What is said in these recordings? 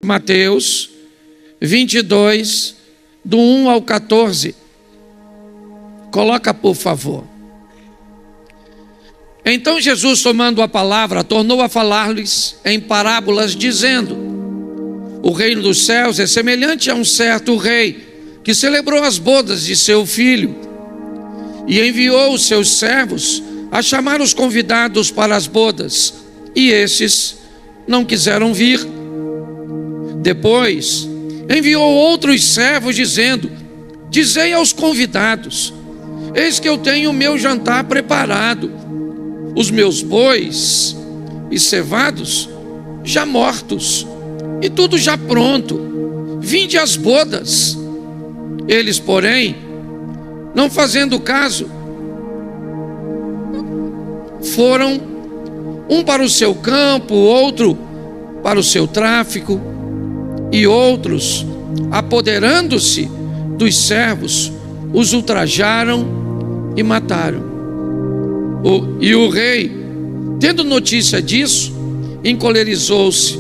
Mateus 22, do 1 ao 14. Coloca, por favor. Então Jesus, tomando a palavra, tornou a falar-lhes em parábolas, dizendo: o reino dos céus é semelhante a um certo rei que celebrou as bodas de seu filho e enviou os seus servos a chamar os convidados para as bodas, e estes não quiseram vir. Depois enviou outros servos, dizendo: dizei aos convidados: eis que eu tenho o meu jantar preparado, os meus bois e cevados já mortos, e tudo já pronto, vinde às bodas. Eles, porém, não fazendo caso, foram um para o seu campo, outro para o seu tráfico, e outros, apoderando-se dos servos, os ultrajaram e mataram. E o rei, tendo notícia disso, encolerizou-se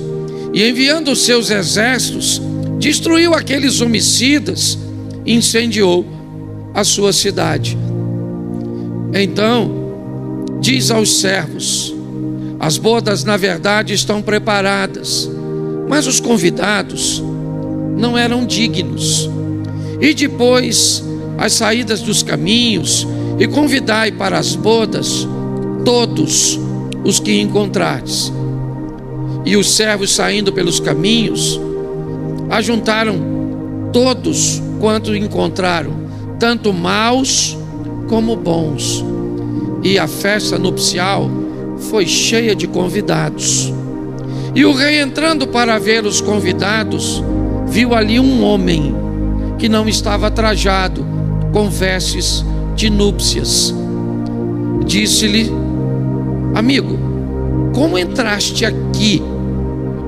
e, enviando os seus exércitos, destruiu aqueles homicidas e incendiou a sua cidade. Então diz aos servos: as bodas na verdade estão preparadas, mas os convidados não eram dignos. E depois as saídas dos caminhos, e convidai para as bodas todos os que encontrardes. E os servos, saindo pelos caminhos, ajuntaram todos quanto encontraram, tanto maus como bons, e a festa nupcial foi cheia de convidados. E o rei, entrando para ver os convidados, viu ali um homem que não estava trajado com vestes de núpcias. Disse-lhe: amigo, como entraste aqui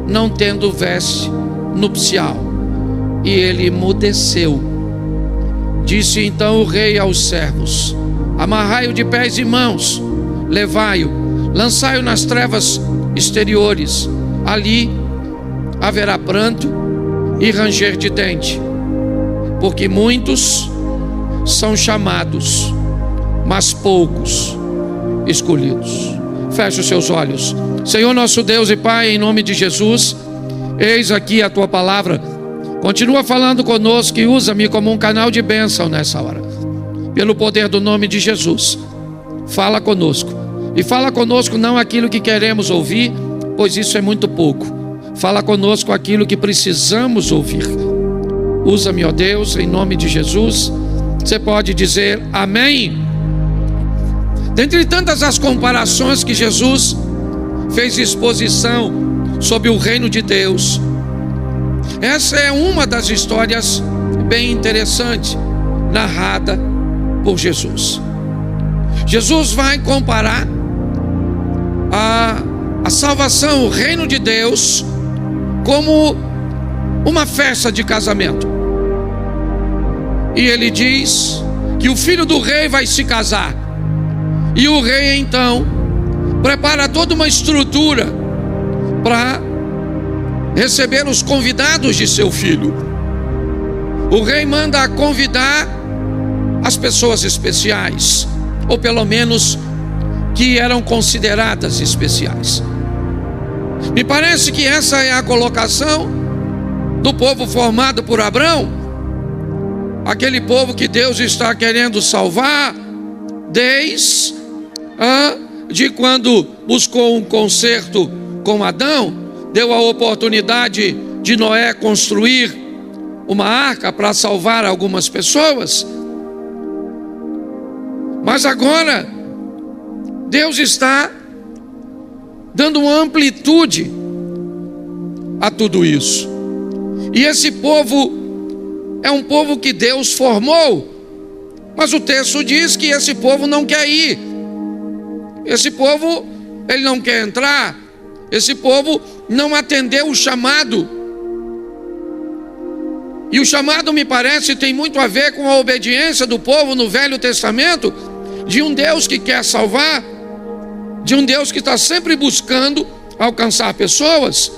não tendo veste nupcial? E ele emudeceu. Disse então o rei aos servos: amarrai-o de pés e mãos, levai-o, lançai-o nas trevas exteriores, ali haverá pranto e ranger de dente, porque muitos são chamados, mas poucos escolhidos. Feche os seus olhos. Senhor nosso Deus e Pai, em nome de Jesus, eis aqui a tua palavra. Continua falando conosco e usa-me como um canal de bênção nessa hora. Pelo poder do nome de Jesus, fala conosco. E fala conosco não aquilo que queremos ouvir, pois isso é muito pouco. Fala conosco aquilo que precisamos ouvir. Usa-me, ó Deus, em nome de Jesus. Você pode dizer amém? Dentre tantas as comparações que Jesus fez exposição sobre o reino de Deus, essa é uma das histórias bem interessante narrada por Jesus. Jesus vai comparar a salvação, o reino de Deus, como uma festa de casamento. E ele diz que o filho do rei vai se casar, e o rei então prepara toda uma estrutura para receber os convidados de seu filho. O rei manda convidar as pessoas especiais, ou pelo menos que eram consideradas especiais. Me parece que essa é a colocação do povo formado por Abrão, aquele povo que Deus está querendo salvar desde de quando buscou um concerto com Adão, deu a oportunidade de Noé construir uma arca para salvar algumas pessoas. Mas agora Deus está dando uma amplitude a tudo isso. E esse povo é um povo que Deus formou, mas o texto diz que esse povo não quer ir. Esse povo, ele não quer entrar. Esse povo não atendeu o chamado. E o chamado, me parece, tem muito a ver com a obediência do povo no Velho Testamento, de um Deus que quer salvar, de um Deus que está sempre buscando alcançar pessoas.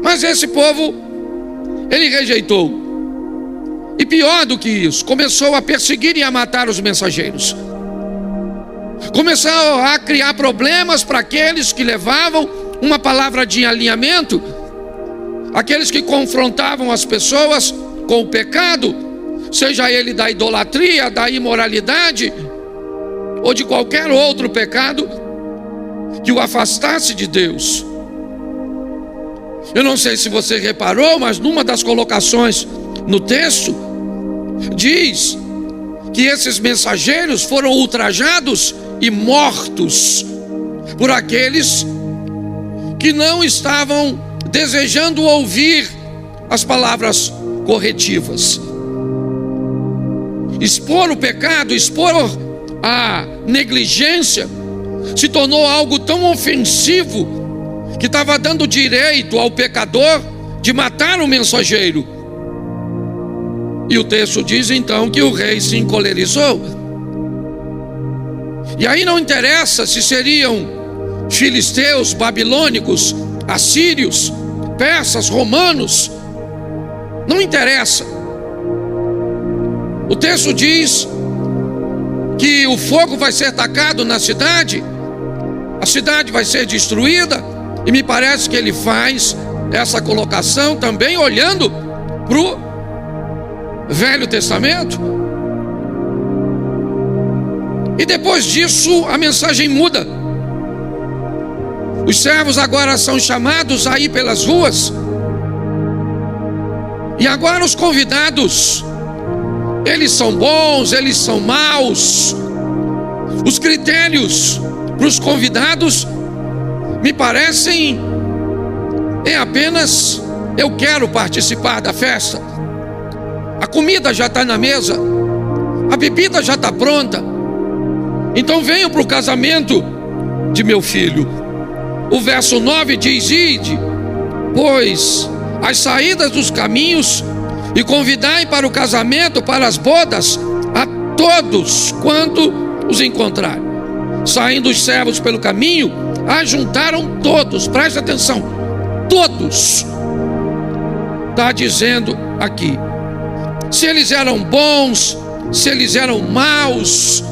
Mas esse povo, ele rejeitou. E pior do que isso, começou a perseguir e a matar os mensageiros. Começou a criar problemas para aqueles que levavam uma palavra de alinhamento, aqueles que confrontavam as pessoas com o pecado, seja ele da idolatria, da imoralidade ou de qualquer outro pecado que o afastasse de Deus. Eu não sei se você reparou, mas numa das colocações no texto diz que esses mensageiros foram ultrajados e mortos por aqueles que não estavam desejando ouvir as palavras corretivas. Expor o pecado, expor a negligência se tornou algo tão ofensivo que estava dando direito ao pecador de matar o mensageiro. E o texto diz então que o rei se encolerizou. E aí não interessa se seriam filisteus, babilônicos, assírios, persas, romanos, não interessa. O texto diz que o fogo vai ser tacado na cidade, a cidade vai ser destruída, e me parece que ele faz essa colocação também olhando para o Velho Testamento. E depois disso a mensagem muda. Os servos agora são chamados a ir pelas ruas, e agora os convidados, eles são bons, eles são maus. Os critérios para os convidados me parecem apenas: eu quero participar da festa, a comida já está na mesa, a bebida já está pronta, então venham para o casamento de meu filho. O verso 9 diz: ide, pois, as saídas dos caminhos, e convidai para o casamento, para as bodas, a todos quanto os encontrarem. Saindo os servos pelo caminho, ajuntaram todos, preste atenção, todos. Está dizendo aqui, se eles eram bons, se eles eram maus,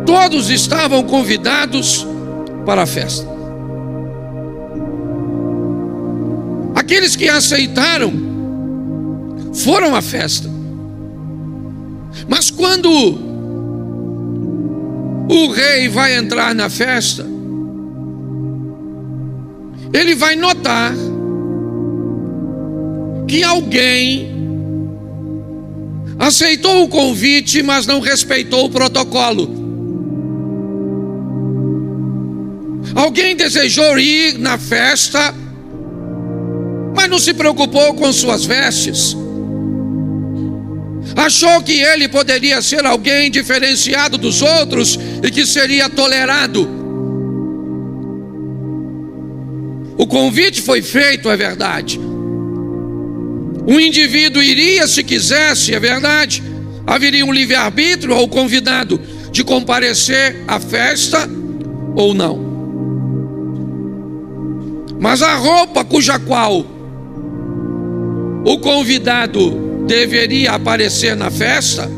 todos estavam convidados para a festa. Aqueles que aceitaram foram à festa. Mas quando o rei vai entrar na festa, ele vai notar que alguém aceitou o convite, mas não respeitou o protocolo. Alguém desejou ir na festa, mas não se preocupou com suas vestes. Achou que ele poderia ser alguém diferenciado dos outros e que seria tolerado. O convite foi feito, é verdade. Um indivíduo iria se quisesse, é verdade. Haveria um livre-arbítrio ao convidado de comparecer à festa ou não. Mas a roupa cuja qual o convidado deveria aparecer na festa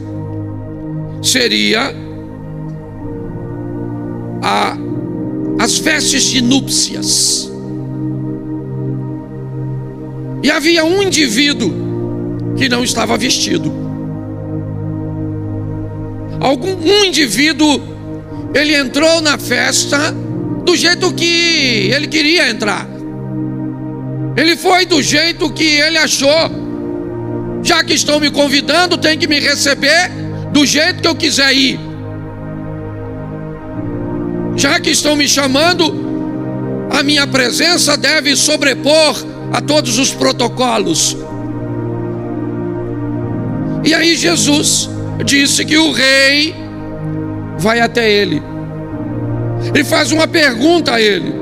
seria as vestes de núpcias. E havia um indivíduo que não estava vestido. Um indivíduo, ele entrou na festa do jeito que ele queria entrar. Ele foi do jeito que ele achou. Já que estão me convidando, tem que me receber do jeito que eu quiser ir. Já que estão me chamando, a minha presença deve sobrepor a todos os protocolos. E aí Jesus disse que o rei vai até ele e faz uma pergunta a ele: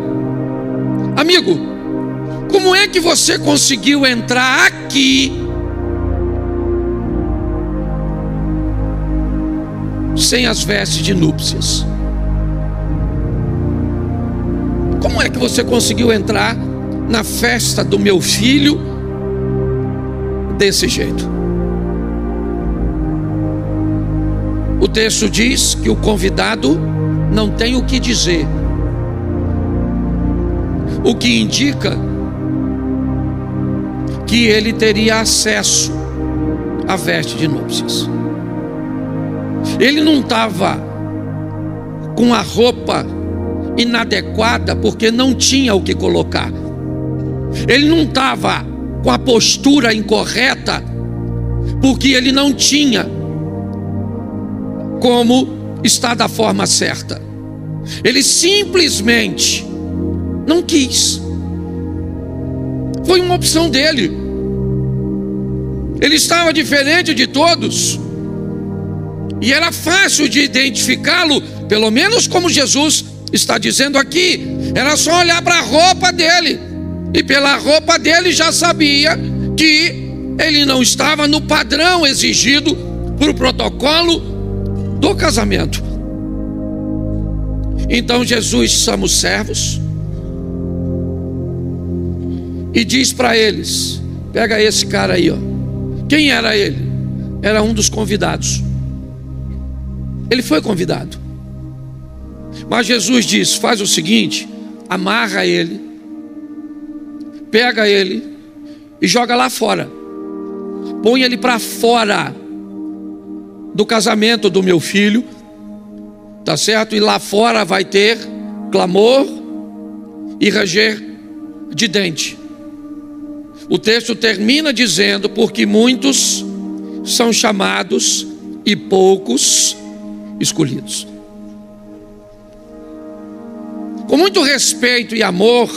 amigo, como é que você conseguiu entrar aqui sem as vestes de núpcias? Como é que você conseguiu entrar na festa do meu filho desse jeito? O texto diz que o convidado não tem o que dizer, o que indica que ele teria acesso à veste de núpcias. Ele não estava com a roupa inadequada porque não tinha o que colocar. Ele não estava com a postura incorreta porque ele não tinha como estar da forma certa. Ele simplesmente não quis. Foi uma opção dele. Ele estava diferente de todos. E era fácil de identificá-lo, pelo menos como Jesus está dizendo aqui. Era só olhar para a roupa dele. E pela roupa dele já sabia que ele não estava no padrão exigido para o protocolo do casamento. Então Jesus chama os servos e diz para eles: pega esse cara aí, ó. Quem era ele? Era um dos convidados. Ele foi convidado. Mas Jesus diz: faz o seguinte, amarra ele, pega ele e joga lá fora. Põe ele para fora do casamento do meu filho, tá certo? E lá fora vai ter clamor e ranger de dente. O texto termina dizendo: porque muitos são chamados e poucos escolhidos. Com muito respeito e amor,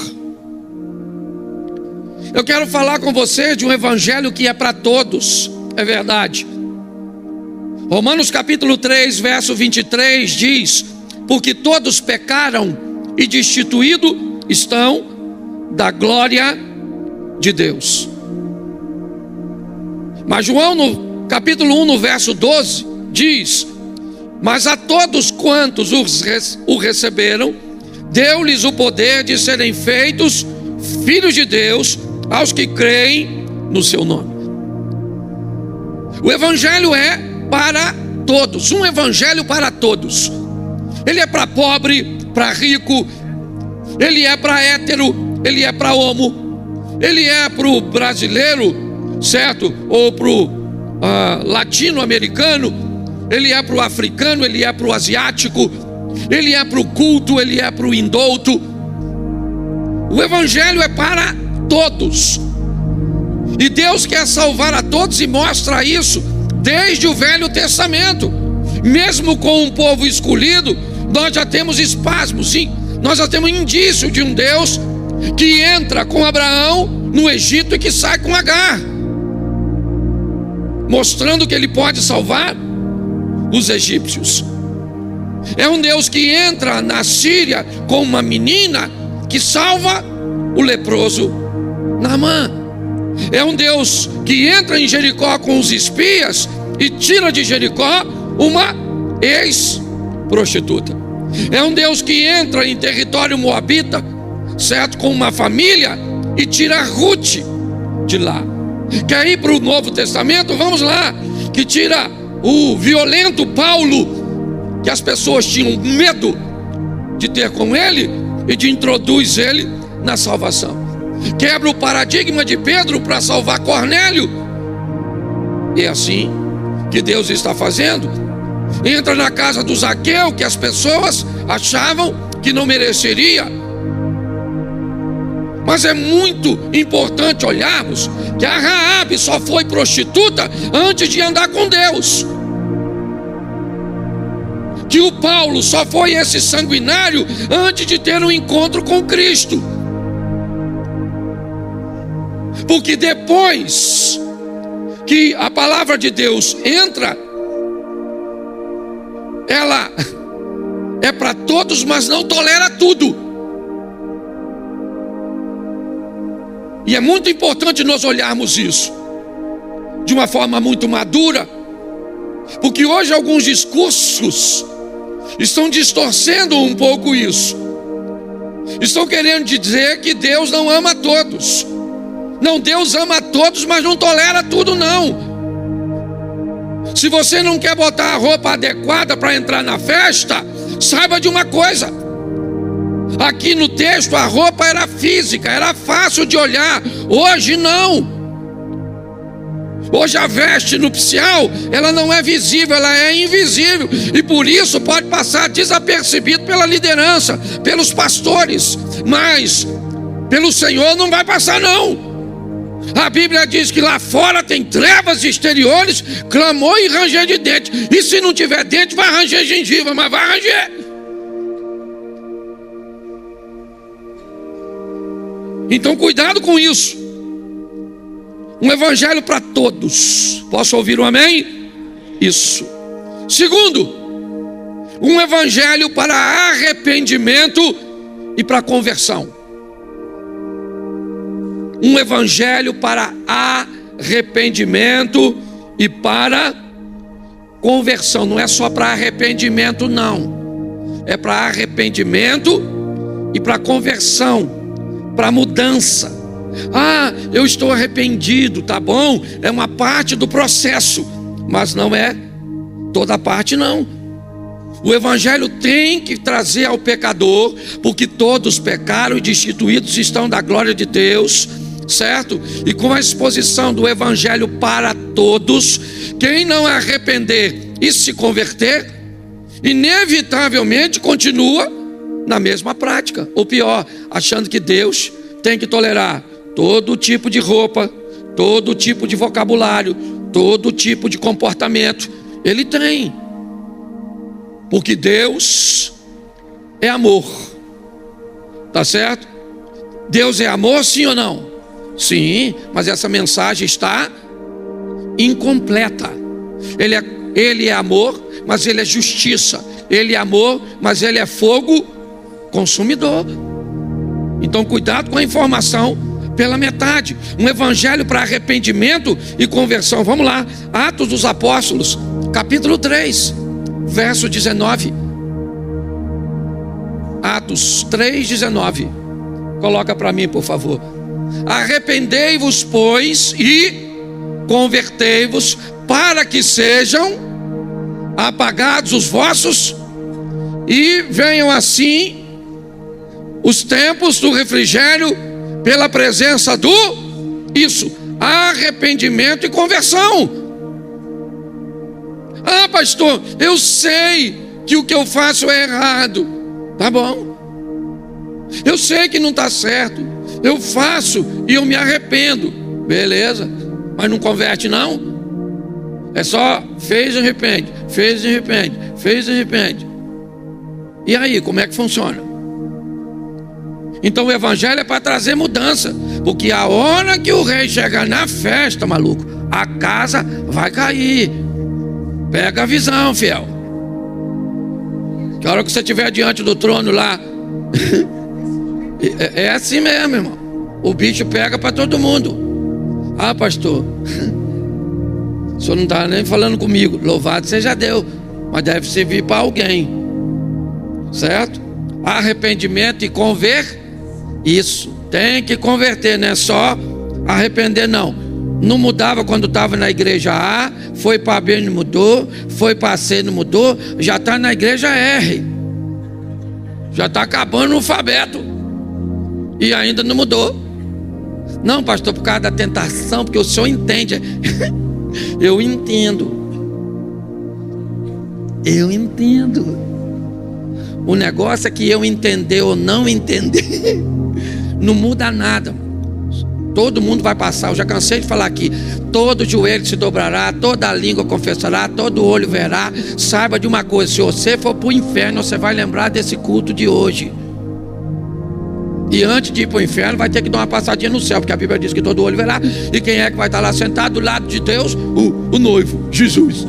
eu quero falar com você de um evangelho que é para todos. É verdade. Romanos capítulo 3, verso 23 diz: porque todos pecaram e destituídos estão da glória de Deus. Mas João no capítulo 1, no verso 12 diz: mas a todos quantos o receberam, deu-lhes o poder de serem feitos filhos de Deus, aos que creem no seu nome. O evangelho é para todos, um evangelho para todos. Ele é para pobre, para rico, ele é para hétero, ele é para homo, ele é para o brasileiro, certo? Ou para o latino-americano, ele é para o africano, ele é para o asiático, ele é para o culto, ele é para o indouto. O evangelho é para todos. E Deus quer salvar a todos e mostra isso desde o Velho Testamento. Mesmo com um povo escolhido, nós já temos espasmos, sim. Nós já temos indício de um Deus que entra com Abraão no Egito e que sai com Agar, mostrando que ele pode salvar os egípcios. É um Deus que entra na Síria com uma menina que salva o leproso Naamã. É um Deus que entra em Jericó com os espias e tira de Jericó uma ex-prostituta. É um Deus que entra em território moabita, certo, com uma família e tira Ruth de lá. Quer ir para o Novo Testamento? Vamos lá. Que tira o violento Paulo, que as pessoas tinham medo de ter com ele, e de introduz ele na salvação. Quebra o paradigma de Pedro para salvar Cornélio. E é assim que Deus está fazendo. Entra na casa do Zaqueu, que as pessoas achavam que não mereceria. Mas é muito importante olharmos que a Raabe só foi prostituta antes de andar com Deus. Que o Paulo só foi esse sanguinário antes de ter um encontro com Cristo. Porque depois que a palavra de Deus entra, ela é para todos, mas não tolera tudo. E é muito importante nós olharmos isso de uma forma muito madura, porque hoje alguns discursos estão distorcendo um pouco isso. Estão querendo dizer que Deus não ama a todos. Não, Deus ama a todos, mas não tolera tudo não. Se você não quer botar a roupa adequada para entrar na festa, saiba de uma coisa. Aqui no texto a roupa era física, era fácil de olhar. Hoje não. Hoje a veste nupcial, ela não é visível, ela é invisível. E por isso pode passar desapercebido pela liderança, pelos pastores. Mas pelo Senhor não vai passar não. A Bíblia diz que lá fora tem trevas exteriores, clamor e ranger de dente. E se não tiver dente, vai ranger gengiva, mas vai ranger. Então cuidado com isso. Um evangelho para todos. Posso ouvir um amém? Isso. Segundo, um evangelho para arrependimento e para conversão. Um evangelho para arrependimento e para conversão. Não é só para arrependimento não. É para arrependimento e para conversão, para mudança. Ah, eu estou arrependido, tá bom? É uma parte do processo, mas não é toda parte não. O evangelho tem que trazer ao pecador, porque todos pecaram e destituídos estão da glória de Deus, certo? E com a exposição do evangelho para todos, quem não arrepender e se converter, inevitavelmente continua na mesma prática, ou pior, achando que Deus tem que tolerar todo tipo de roupa, todo tipo de vocabulário, todo tipo de comportamento. Ele tem, porque Deus é amor, tá certo? Deus é amor, sim ou não? Sim, mas essa mensagem está incompleta. Ele é amor, mas ele é justiça. Ele é amor, mas ele é fogo consumidor. Então cuidado com a informação pela metade. Um evangelho para arrependimento e conversão. Vamos lá, Atos dos Apóstolos, capítulo 3, verso 19. Atos 3:19. Coloca para mim, por favor. Arrependei-vos, pois, e convertei-vos, para que sejam apagados os vossos, e venham assim os tempos do refrigério, pela presença do, isso, arrependimento e conversão. Ah, pastor, eu sei que o que eu faço é errado. Tá bom. Eu sei que não está certo. Eu faço e eu me arrependo. Beleza. Mas não converte não? É só fez e arrepende, fez e arrepende, fez e arrepende. E aí, como é que funciona? Então o evangelho é para trazer mudança, porque a hora que o rei chegar na festa, maluco, a casa vai cair. Pega a visão, fiel. Que a hora que você estiver diante do trono lá, é assim mesmo, irmão. O bicho pega para todo mundo. Ah, pastor, o senhor não está nem falando comigo. Louvado seja Deus, mas deve servir para alguém, certo? Arrependimento e isso, tem que converter, não é só arrepender não. Não mudava quando estava na igreja A, foi para B não mudou, foi para C não mudou, já está na igreja R, já está acabando o alfabeto e ainda não mudou. Não, pastor, por causa da tentação, porque o senhor entende. Eu entendo. O negócio é que eu entender ou não entender não muda nada. Todo mundo vai passar. Eu já cansei de falar aqui. Todo joelho se dobrará, toda língua confessará, todo olho verá. Saiba de uma coisa: se você for para o inferno, você vai lembrar desse culto de hoje. E antes de ir para o inferno, vai ter que dar uma passadinha no céu, porque a Bíblia diz que todo olho verá. E quem é que vai estar lá sentado do lado de Deus? O noivo, Jesus.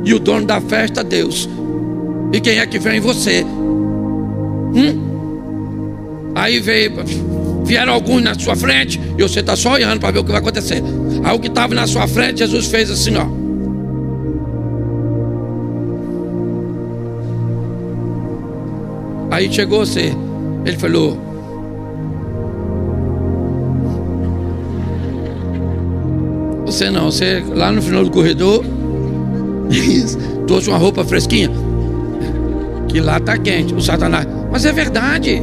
E o dono da festa, Deus. E quem é que vem? Você. Aí vieram alguns na sua frente e você está só olhando para ver o que vai acontecer. Aí o que estava na sua frente, Jesus fez assim, ó. Aí chegou você. Ele falou: Você não, você lá no final do corredor, trouxe uma roupa fresquinha, que lá está quente, o Satanás. Mas é verdade.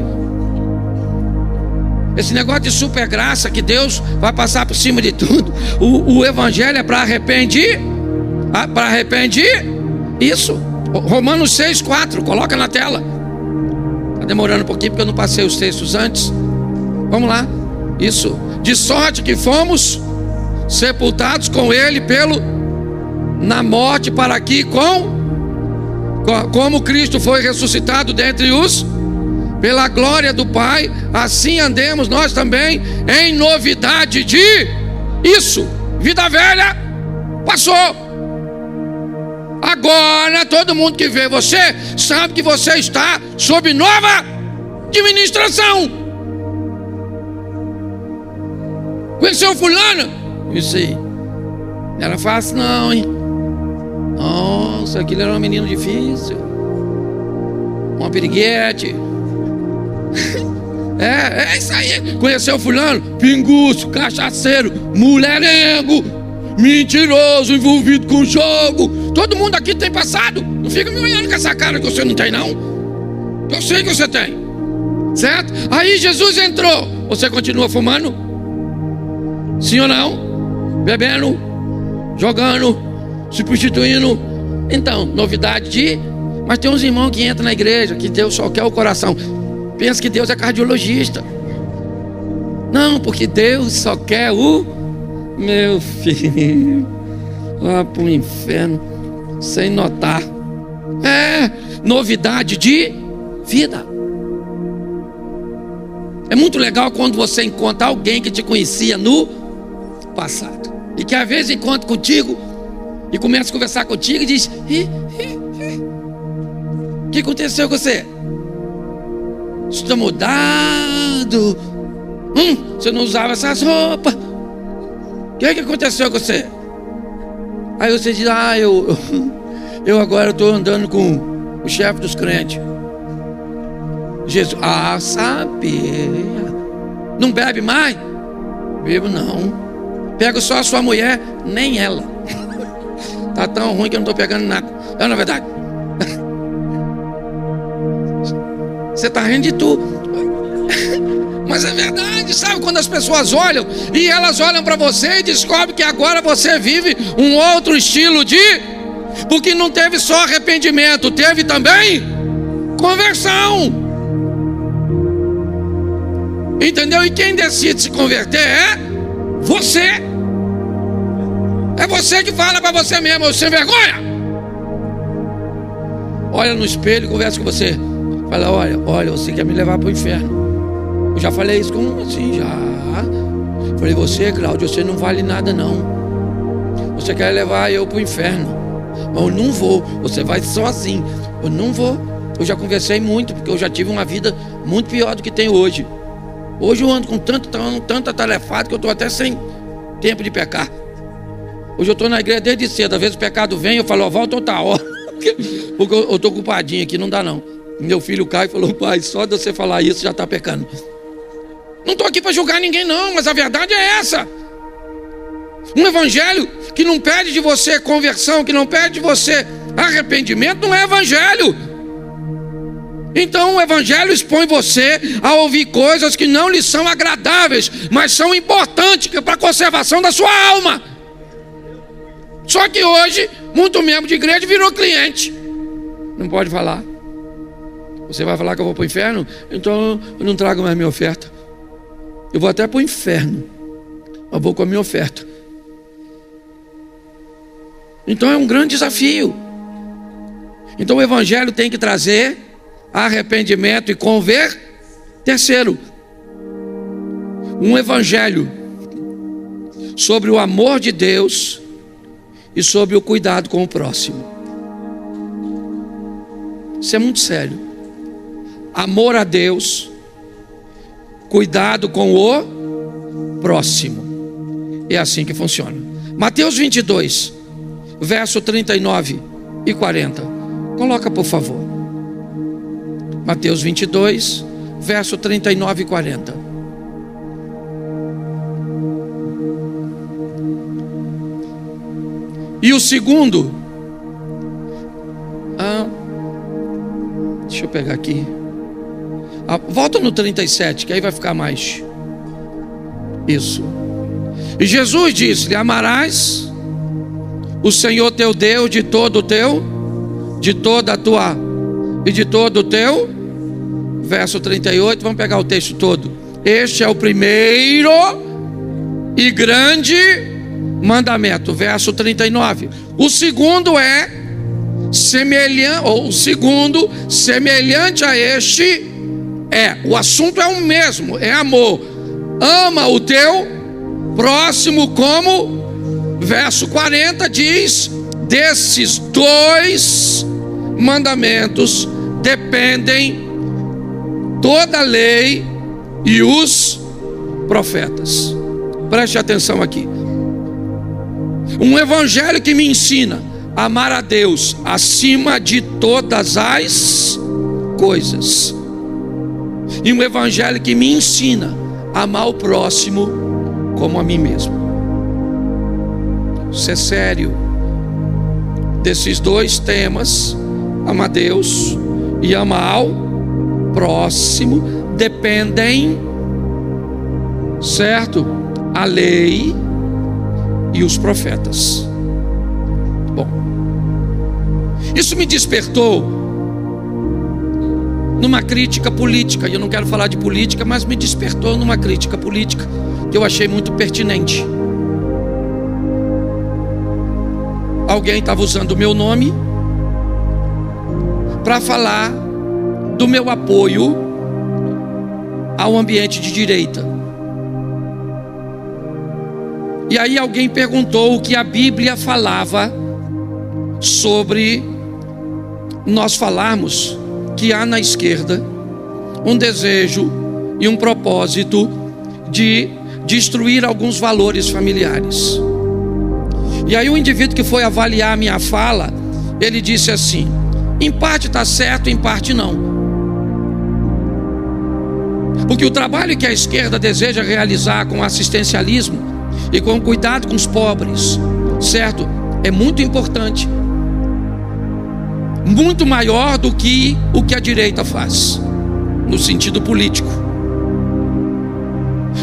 Esse negócio de super graça, que Deus vai passar por cima de tudo. O evangelho é para arrepender. Para arrepender. Isso. Romanos 6,4. Coloca na tela. Está demorando um pouquinho porque eu não passei os textos antes. Vamos lá. Isso. De sorte que fomos sepultados com ele na morte, para que como Cristo foi ressuscitado dentre os, pela glória do Pai, assim andemos nós também em novidade de isso. Vida velha passou. Agora todo mundo que vê você sabe que você está sob nova administração. Conheceu fulano? Isso aí. Não era fácil não, hein? Nossa, aquilo era um menino difícil, uma piriguete. É isso aí. Conheceu fulano? Pinguço, cachaceiro, mulherengo, mentiroso, envolvido com jogo. Todo mundo aqui tem passado. Não fica me olhando com essa cara que você não tem, não. Eu sei que você tem, certo? Aí Jesus entrou. Você continua fumando? Sim ou não? Bebendo, jogando, se prostituindo. Então, novidade de... Mas tem uns irmãos que entram na igreja, que Deus só quer o coração. Pensa que Deus é cardiologista. Não, porque Deus só quer o... Meu filho, lá pro inferno, sem notar. É novidade de vida. É muito legal quando você encontra alguém que te conhecia no passado e que às vezes encontra contigo e começa a conversar contigo e diz: o que aconteceu com você? Você está mudado. Você não usava essas roupas. O que aconteceu com você? Aí você diz: eu agora estou andando com o chefe dos crentes. Jesus: sabia. Não bebe mais? Bebo não. Pego só a sua mulher, nem ela. Tá tão ruim que eu não estou pegando nada. É na verdade. Você está rindo de tudo. Mas é verdade, sabe? Quando as pessoas olham e elas olham para você e descobrem que agora você vive um outro estilo de... Porque não teve só arrependimento, teve também conversão. Entendeu? E quem decide se converter é você. É você que fala para você mesmo: eu sem vergonha. Olha no espelho e conversa com você. Fala: olha, você quer me levar para o inferno. Eu já falei isso com assim, já. Falei: você, Cláudio, você não vale nada não. Você quer levar eu para o inferno. Mas eu não vou. Você vai sozinho. Eu não vou. Eu já conversei muito, porque eu já tive uma vida muito pior do que tenho hoje. Hoje eu ando com tanto atarefado que eu estou até sem tempo de pecar. Hoje eu estou na igreja desde cedo. Às vezes o pecado vem, eu falo: volta outra hora. Porque eu estou ocupadinho aqui, não dá não. Meu filho Caio falou: pai, só de você falar isso já está pecando. Não estou aqui para julgar ninguém não, mas a verdade é essa. Um evangelho que não pede de você conversão, que não pede de você arrependimento, não é evangelho. Então o evangelho expõe você a ouvir coisas que não lhe são agradáveis, mas são importantes para a conservação da sua alma. Só que hoje, muito membro de igreja virou cliente. Não pode falar. Você vai falar que eu vou para o inferno? Então eu não trago mais minha oferta. Eu vou até para o inferno, eu vou com a minha oferta. Então é um grande desafio. Então o evangelho tem que trazer arrependimento e converter. Terceiro, um evangelho sobre o amor de Deus e sobre o cuidado com o próximo. Isso é muito sério. Amor a Deus, cuidado com o próximo. É assim que funciona. Mateus 22, verso 39 e 40. Coloca, por favor. Mateus 22, verso 39 e 40. E o segundo, deixa eu pegar aqui. Volta no 37, que aí vai ficar mais. Isso. E Jesus disse-lhe: amarás o Senhor teu Deus de todo o teu, de toda a tua e de todo o teu. Verso 38, vamos pegar o texto todo. Este é o primeiro e grande mandamento. Verso 39. O segundo é semelhante, ou o segundo, semelhante a este, o assunto é o mesmo, é amor. Ama o teu próximo como. Verso 40 diz: desses dois mandamentos dependem toda a lei e os profetas. Preste atenção aqui. Um evangelho que me ensina a amar a Deus acima de todas as coisas, e um evangelho que me ensina a amar o próximo como a mim mesmo. Isso é sério. Desses dois temas, amar a Deus e amar ao próximo, dependem, certo? A lei e os profetas. Bom, isso me despertou numa crítica política, e eu não quero falar de política, mas me despertou numa crítica política que eu achei muito pertinente. Alguém estava usando o meu nome para falar do meu apoio ao ambiente de direita. E aí alguém perguntou o que a Bíblia falava sobre nós falarmos que há na esquerda um desejo e um propósito de destruir alguns valores familiares. E aí o indivíduo que foi avaliar a minha fala, ele disse assim: em parte está certo, em parte não. Porque o trabalho que a esquerda deseja realizar com assistencialismo e com cuidado com os pobres, certo? É muito importante. Muito maior do que o que a direita faz, no sentido político.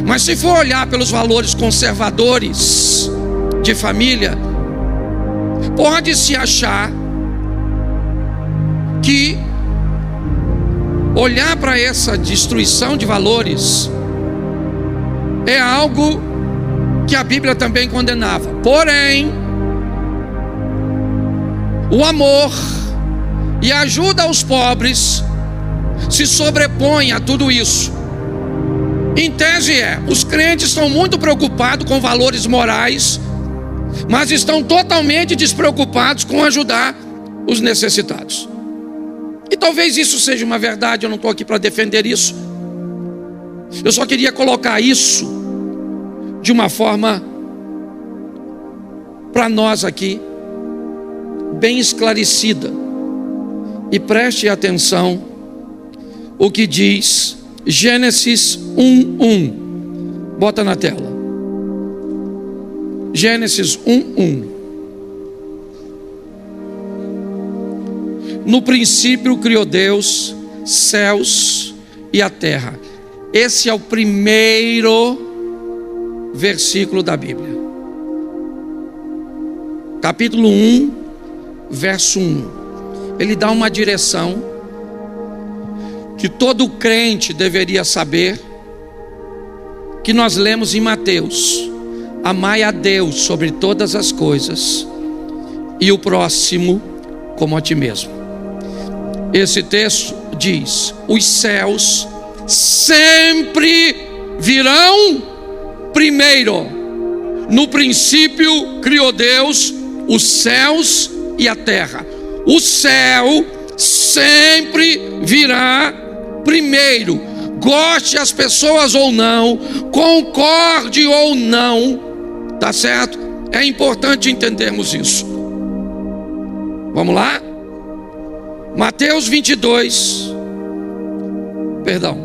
Mas se for olhar pelos valores conservadores de família, pode-se achar que olhar para essa destruição de valores é algo que a Bíblia também condenava. Porém, o amor e a ajuda aos pobres se sobrepõe a tudo isso. Em tese os crentes estão muito preocupados com valores morais, mas estão totalmente despreocupados com ajudar os necessitados. E talvez isso seja uma verdade, eu não estou aqui para defender isso. Eu só queria colocar isso de uma forma para nós aqui, bem esclarecida. E preste atenção o que diz Gênesis 1:1. Bota na tela. Gênesis 1:1. No princípio criou Deus céus e a terra. Esse é o primeiro versículo da Bíblia. Capítulo 1, verso 1. Ele dá uma direção que todo crente deveria saber, que nós lemos em Mateus: amai a Deus sobre todas as coisas e o próximo como a ti mesmo. Esse texto diz: os céus sempre virão primeiro. No princípio criou Deus os céus e a terra. O céu sempre virá primeiro. Goste as pessoas ou não, concorde ou não, tá certo? É importante entendermos isso. Vamos lá? Mateus 22, perdão,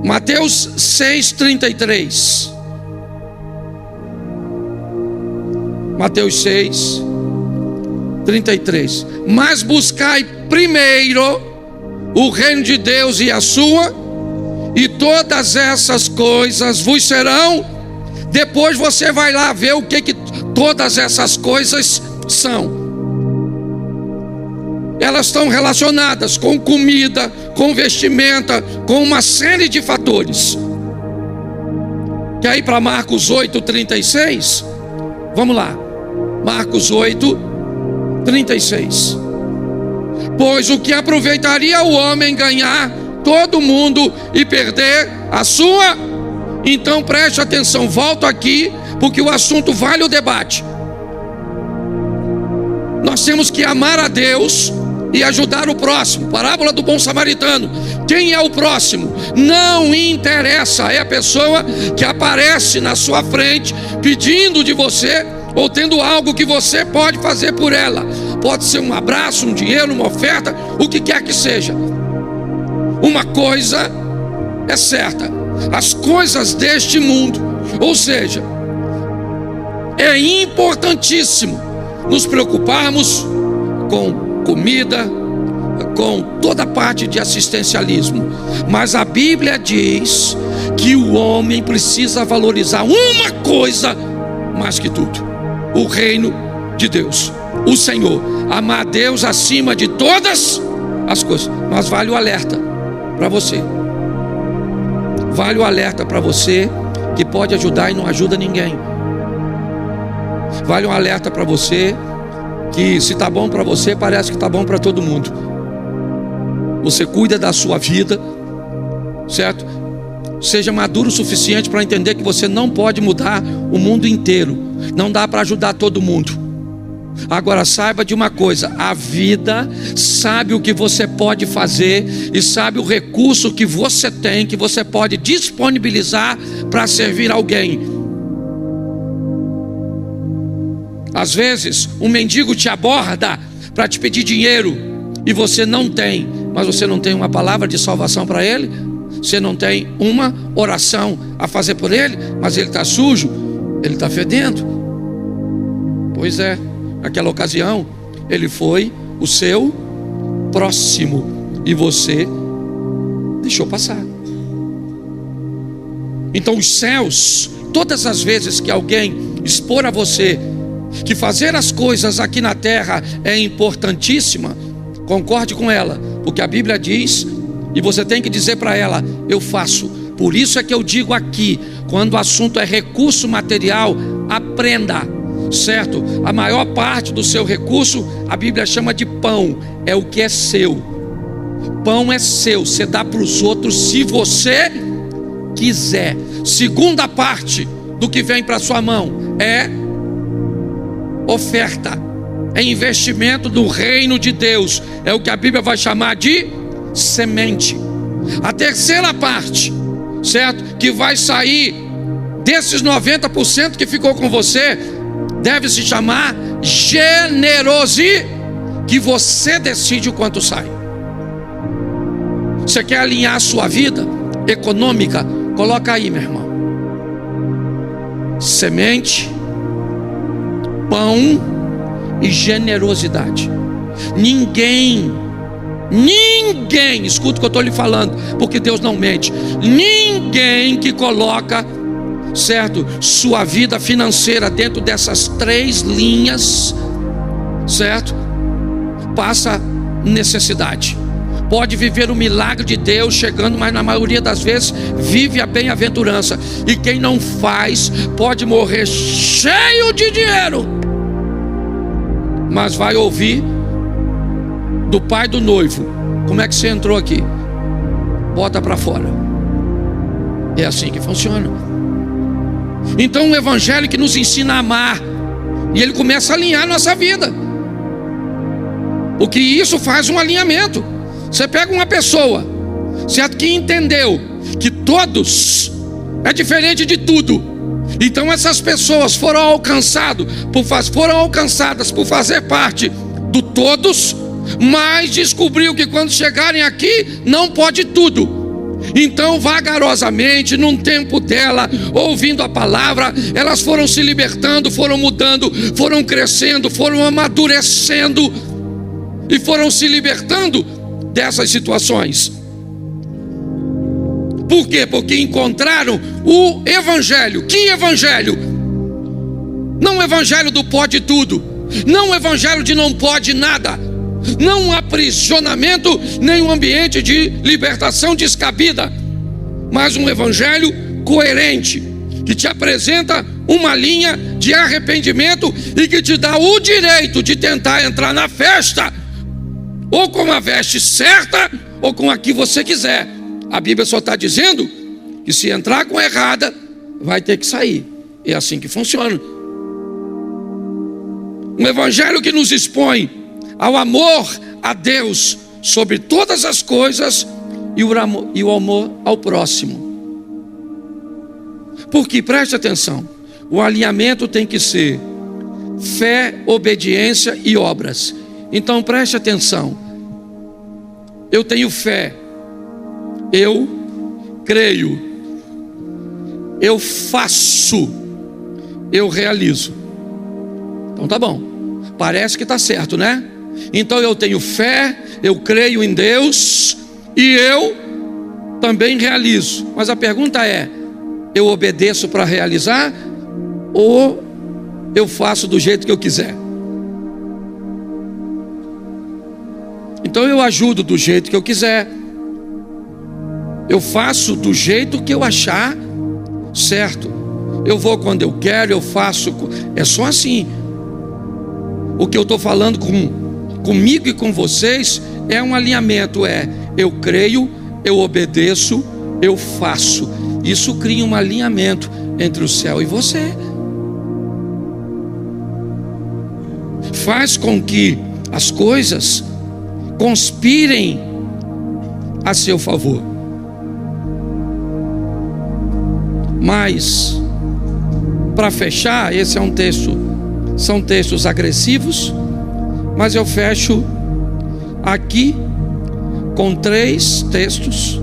Mateus 6:33. Mateus 6, 33. Mas buscai primeiro o reino de Deus e a sua, e todas essas coisas vos serão. Depois você vai lá ver o que todas essas coisas são. Elas estão relacionadas com comida, com vestimenta, com uma série de fatores. Quer ir para Marcos 8, 36? Vamos lá. Marcos 8, 36. Pois o que aproveitaria o homem ganhar todo mundo e perder a sua? Então preste atenção, volto aqui, porque o assunto vale o debate. Nós temos que amar a Deus e ajudar o próximo. Parábola do bom samaritano. Quem é o próximo? Não interessa, é a pessoa que aparece na sua frente pedindo de você, ou tendo algo que você pode fazer por ela. Pode ser um abraço, um dinheiro, uma oferta, o que quer que seja. Uma coisa é certa: as coisas deste mundo, ou seja, é importantíssimo nos preocuparmos com comida, com toda parte de assistencialismo, mas a Bíblia diz que o homem precisa valorizar uma coisa mais que tudo: o reino de Deus, o Senhor. Amar a Deus acima de todas as coisas. Mas vale o alerta para você, vale o alerta para você que pode ajudar e não ajuda ninguém. Vale um alerta para você que, se está bom para você, parece que está bom para todo mundo. Você cuida da sua vida, certo? Seja maduro o suficiente para entender que você não pode mudar o mundo inteiro. Não dá para ajudar todo mundo. Agora saiba de uma coisa: a vida sabe o que você pode fazer e sabe o recurso que você tem, que você pode disponibilizar para servir alguém. Às vezes um mendigo te aborda para te pedir dinheiro e você não tem, mas você não tem uma palavra de salvação para ele, você não tem uma oração a fazer por ele, mas ele está sujo, ele está fedendo. Pois é, naquela ocasião ele foi o seu próximo e você deixou passar. Então os céus, todas as vezes que alguém expor a você que fazer as coisas aqui na terra é importantíssima, concorde com ela, porque a Bíblia diz, e você tem que dizer para ela: eu faço. Por isso é que eu digo aqui, quando o assunto é recurso material, aprenda, certo? A maior parte do seu recurso, a Bíblia chama de pão, é o que é seu. Pão é seu, você dá para os outros se você quiser. Segunda parte do que vem para sua mão é oferta, é investimento do reino de Deus, é o que a Bíblia vai chamar de semente. A terceira parte, certo, que vai sair desses 90% que ficou com você, deve se chamar generosidade, que você decide o quanto sai. Você quer alinhar a sua vida econômica? Coloca aí, meu irmão: semente, pão e generosidade. Ninguém, escuta o que eu estou lhe falando, porque Deus não mente. Ninguém que coloca, certo, sua vida financeira dentro dessas três linhas, certo, passa necessidade. Pode viver o milagre de Deus chegando, mas na maioria das vezes vive a bem-aventurança. E quem não faz pode morrer cheio de dinheiro, mas vai ouvir do pai do noivo: como é que você entrou aqui? Bota para fora. É assim que funciona. Então o evangelho que nos ensina a amar, e ele começa a alinhar a nossa vida, porque isso faz um alinhamento. Você pega uma pessoa, certo, que entendeu que todos é diferente de tudo. Então essas pessoas foram alcançadas por fazer parte do todos, mas descobriu que quando chegarem aqui não pode tudo. Então, vagarosamente, num tempo dela, ouvindo a palavra, elas foram se libertando, foram mudando, foram crescendo, foram amadurecendo e foram se libertando dessas situações. Por quê? Porque encontraram o evangelho. Que evangelho? Não o evangelho do pode tudo, não o evangelho de não pode nada, não um aprisionamento, nem um ambiente de libertação descabida, mas um evangelho coerente, que te apresenta uma linha de arrependimento e que te dá o direito de tentar entrar na festa, ou com a veste certa, ou com a que você quiser. A Bíblia só está dizendo que se entrar com a errada, vai ter que sair. É assim que funciona. Um evangelho que nos expõe ao amor a Deus sobre todas as coisas e o amor ao próximo. Porque, preste atenção, o alinhamento tem que ser fé, obediência e obras. Então preste atenção. Eu tenho fé, eu creio, eu faço, eu realizo. Então tá bom, parece que tá certo, né? Então eu tenho fé, eu creio em Deus e eu também realizo. Mas a pergunta é: eu obedeço para realizar ou eu faço do jeito que eu quiser? Então eu ajudo do jeito que eu quiser, eu faço do jeito que eu achar certo, eu vou quando eu quero, eu faço. É só assim. O que eu estou falando comigo e com vocês é um alinhamento. Eu creio, eu obedeço, eu faço. Isso cria um alinhamento entre o céu e você. Faz com que as coisas conspirem a seu favor. Mas, para fechar, esse é um texto, são textos agressivos, mas eu fecho aqui com 3 textos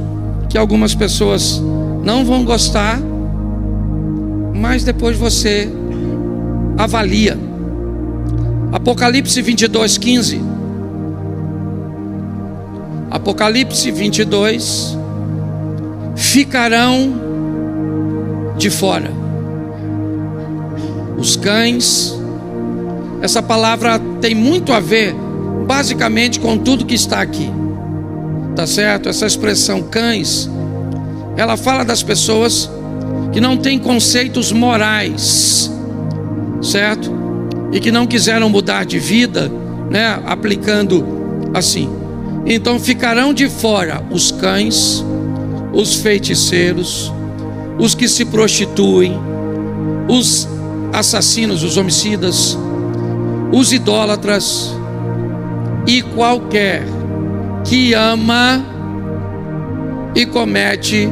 que algumas pessoas não vão gostar, mas depois você avalia. Apocalipse 22:15. Apocalipse 22, ficarão de fora os cães. Essa palavra tem muito a ver basicamente com tudo que está aqui, tá certo? Essa expressão cães, ela fala das pessoas que não têm conceitos morais, certo? E que não quiseram mudar de vida, né? Aplicando assim. Então ficarão de fora os cães, os feiticeiros, os que se prostituem, os assassinos, os homicidas, os idólatras e qualquer que ama e comete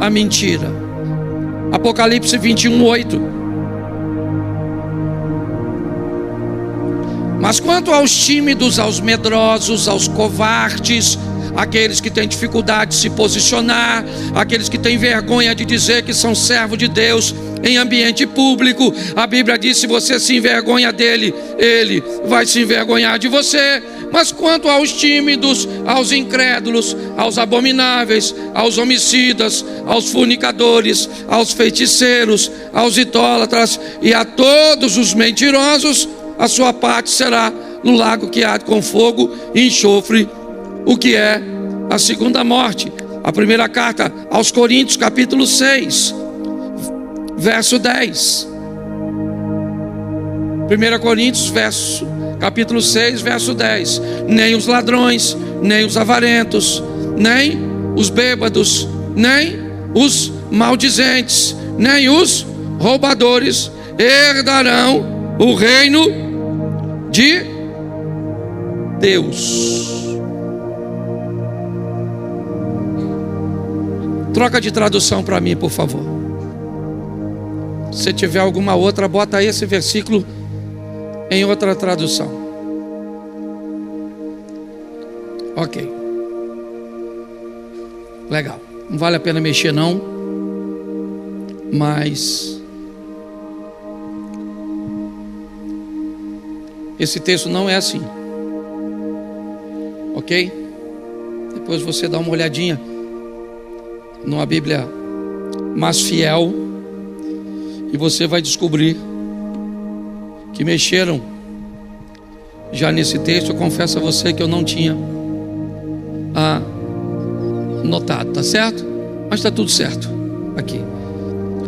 a mentira. Apocalipse 21:8. Mas quanto aos tímidos, aos medrosos, aos covardes, aqueles que têm dificuldade de se posicionar, aqueles que têm vergonha de dizer que são servos de Deus em ambiente público, a Bíblia diz: se você se envergonha dele, ele vai se envergonhar de você. Mas quanto aos tímidos, aos incrédulos, aos abomináveis, aos homicidas, aos fornicadores, aos feiticeiros, aos idólatras e a todos os mentirosos, a sua parte será no lago que arde com fogo e enxofre, o que é a segunda morte. A primeira carta aos Coríntios, capítulo 6, verso 10. 1 Coríntios, capítulo 6, verso 10. Nem os ladrões, nem os avarentos, nem os bêbados, nem os maldizentes, nem os roubadores herdarão o reino de Deus. Troca de tradução para mim, por favor. Se tiver alguma outra, bota aí esse versículo em outra tradução. Ok. Legal. Não vale a pena mexer não. Mas esse texto não é assim. Ok? Depois você dá uma olhadinha numa Bíblia mais fiel e você vai descobrir que mexeram já nesse texto. Eu confesso a você que eu não tinha notado, tá certo? Mas está tudo certo aqui.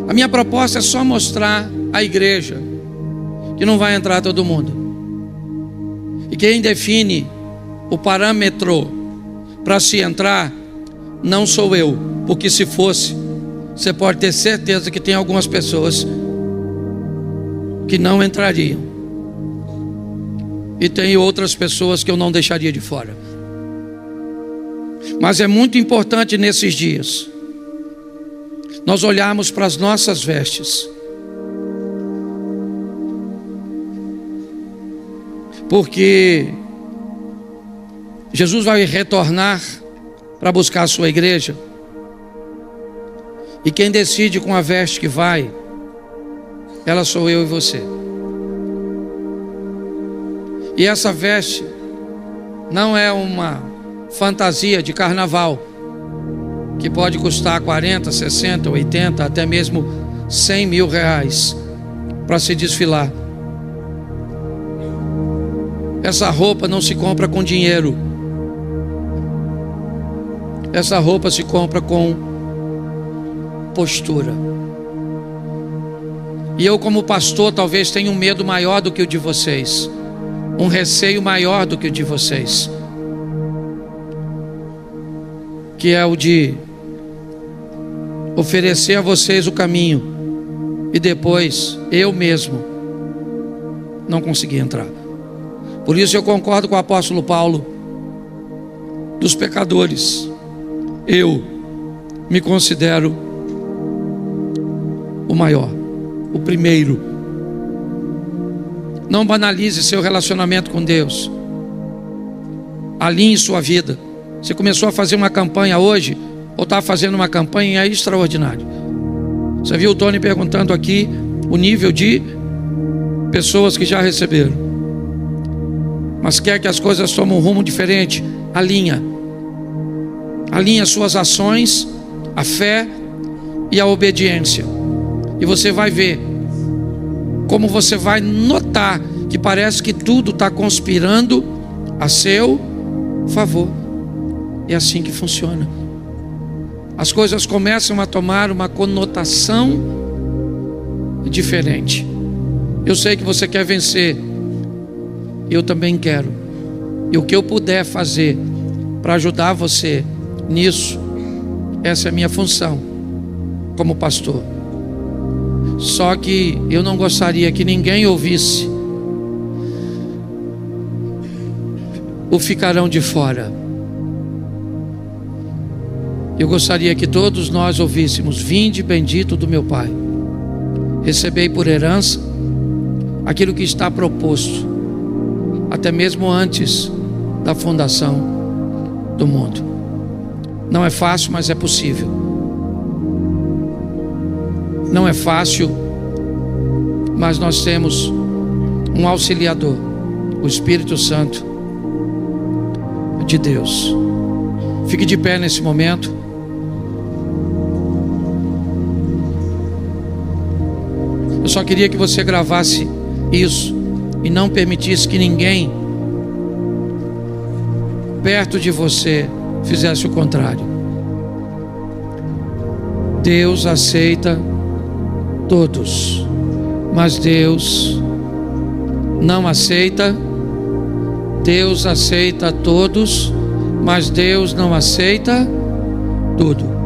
A minha proposta é só mostrar à igreja que não vai entrar todo mundo. E quem define o parâmetro para se entrar não sou eu, porque se fosse, você pode ter certeza que tem algumas pessoas que não entrariam. E tem outras pessoas que eu não deixaria de fora. Mas é muito importante nesses dias nós olharmos para as nossas vestes, porque Jesus vai retornar para buscar a sua igreja, e quem decide com a veste que vai, ela sou eu e você. E essa veste não é uma fantasia de carnaval que pode custar 40, 60, 80, até mesmo 100 mil reais para se desfilar. Essa roupa não se compra com dinheiro. Essa roupa se compra com postura. E eu, como pastor, talvez tenha um medo maior do que o de vocês, um receio maior do que o de vocês, que é o de oferecer a vocês o caminho e depois eu mesmo não conseguir entrar. Por isso eu concordo com o apóstolo Paulo: dos pecadores eu me considero o maior, o primeiro. Não banalize seu relacionamento com Deus. Alinhe sua vida. Você começou a fazer uma campanha hoje, ou está fazendo uma campanha extraordinária. Você viu o Tony perguntando aqui o nível de pessoas que já receberam. Mas quer que as coisas tomem um rumo diferente? Alinha suas ações, a fé e a obediência, e você vai ver como você vai notar que parece que tudo está conspirando a seu favor. É assim que funciona. As coisas começam a tomar uma conotação diferente. Eu sei que você quer vencer, eu também quero. E o que eu puder fazer para ajudar você nisso, essa é a minha função como pastor. Só que eu não gostaria que ninguém ouvisse o ficarão de fora. Eu gostaria que todos nós ouvíssemos: vinde bendito do meu Pai, recebei por herança aquilo que está proposto até mesmo antes da fundação do mundo. Não é fácil, mas é possível. Não é fácil, mas nós temos um auxiliador, o Espírito Santo de Deus. Fique de pé nesse momento. Eu só queria que você gravasse isso e não permitisse que ninguém perto de você fizesse o contrário. Deus aceita todos, mas Deus não aceita. Deus aceita todos, mas Deus não aceita tudo.